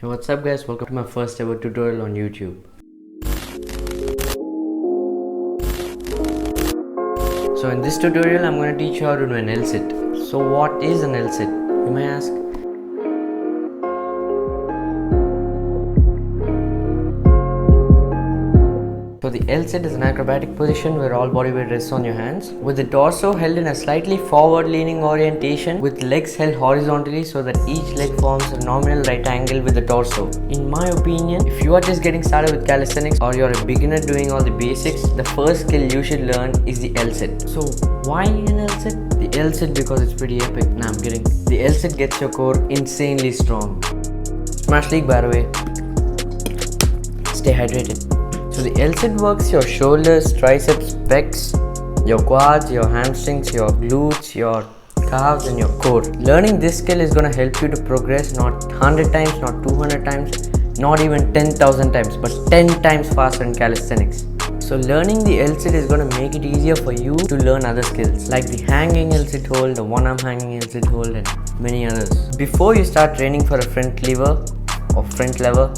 Hey, what's up guys, welcome to my first ever tutorial on YouTube. So in this tutorial I'm going to teach you how to do an Lsit. So what is an Lsit, you may ask? So the Lsit is an acrobatic position where all body weight rests on your hands, with the torso held in a slightly forward leaning orientation with legs held horizontally so that each leg forms a nominal right angle with the torso. In my opinion, if you are just getting started with calisthenics or you're a beginner doing all the basics, the first skill you should learn is the Lsit. So why an Lsit? The Lsit because it's pretty epic. Nah, I'm kidding. The Lsit gets your core insanely strong. Smash league by the way. Stay hydrated. So the Lsit works your shoulders, triceps, pecs, your quads, your hamstrings, your glutes, your calves and your core. Learning this skill is going to help you to progress not 100 times, not 200 times, not even 10,000 times, but 10 times faster in calisthenics. So learning the Lsit is going to make it easier for you to learn other skills like the hanging Lsit hold, the one arm hanging Lsit hold and many others. Before you start training for a front lever or front lever,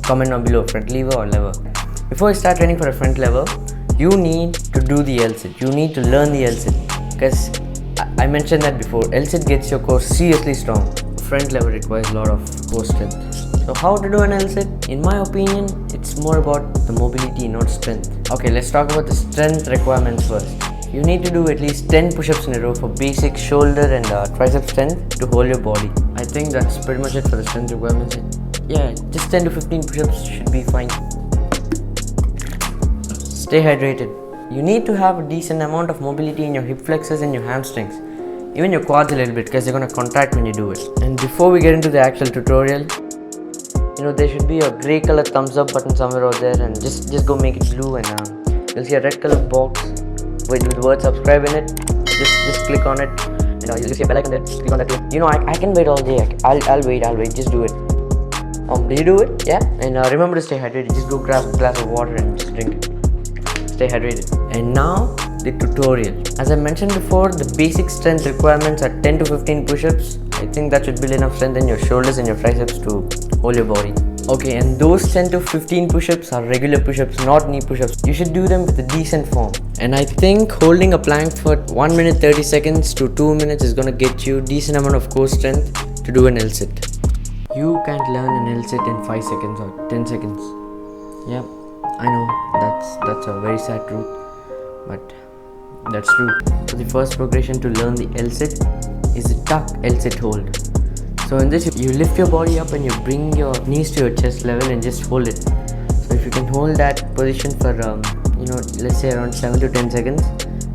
comment down below front lever or lever. Before you start training for a front lever, you need to do the Lsit. You need to learn the Lsit because I mentioned that before. Lsit gets your core seriously strong. Front lever requires a lot of core strength. So how to do an Lsit? In my opinion, it's more about the mobility, not strength. Okay, let's talk about the strength requirements first. You need to do at least 10 push-ups in a row for basic shoulder and tricep strength to hold your body. I think that's pretty much it for the strength requirements. Yeah, just 10 to 15 push-ups should be fine. Stay hydrated. You need to have a decent amount of mobility in your hip flexors and your hamstrings, even your quads a little bit because they're going to contract when you do it. And before we get into the actual tutorial, there should be a grey color thumbs up button somewhere out there, and just go make it blue, and you'll see a red color box with the word subscribe in it. Just click on it, and you'll see a bell icon there. Just click on that too. I can wait all day. I'll wait. Just do it. Did you do it? Yeah. And remember to stay hydrated. Just go grab a glass of water and just drink it. Stay hydrated. And now the tutorial. As I mentioned before, the basic strength requirements are 10 to 15 push-ups. I think that should build enough strength in your shoulders and your triceps to hold your body. Okay, and those 10 to 15 push-ups are regular push-ups, not knee push-ups. You should do them with a decent form. And I think holding a plank for 1 minute 30 seconds to 2 minutes is going to get you decent amount of core strength to do an Lsit. You can't learn an Lsit in 5 seconds or 10 seconds. Yep. I know that's a very sad truth, but that's true. So the first progression to learn the Lsit is the tuck Lsit hold. So in this, you lift your body up and you bring your knees to your chest level and just hold it. So if you can hold that position for let's say around 7 to 10 seconds,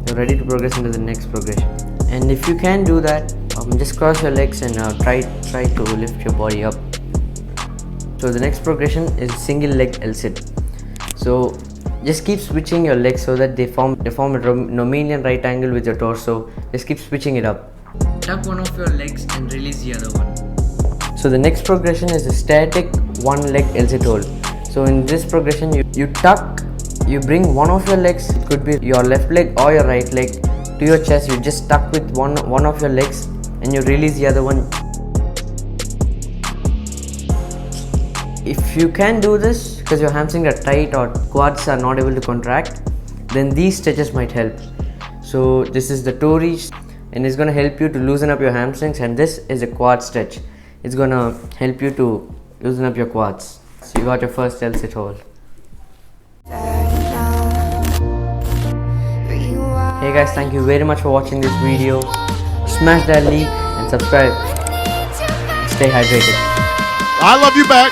you're ready to progress into the next progression. And if you can do that, just cross your legs and try to lift your body up. So the next progression is single leg Lsit. So just keep switching your legs so that they form a nominal right angle with your torso. Just keep switching it up. Tuck one of your legs and release the other one. So the next progression is a static one leg Lsit hold. So in this progression, you tuck, you bring one of your legs, it could be your left leg or your right leg, to your chest. You just tuck with one of your legs and you release the other one. If you can do this because your hamstrings are tight or quads are not able to contract, then these stretches might help. So this is the toe reach and it's going to help you to loosen up your hamstrings, and this is a quad stretch. It's going to help you to loosen up your quads. So you got your first Lsit hold. Hey guys, thank you very much for watching this video. Smash that like and subscribe. Stay hydrated. I love you back.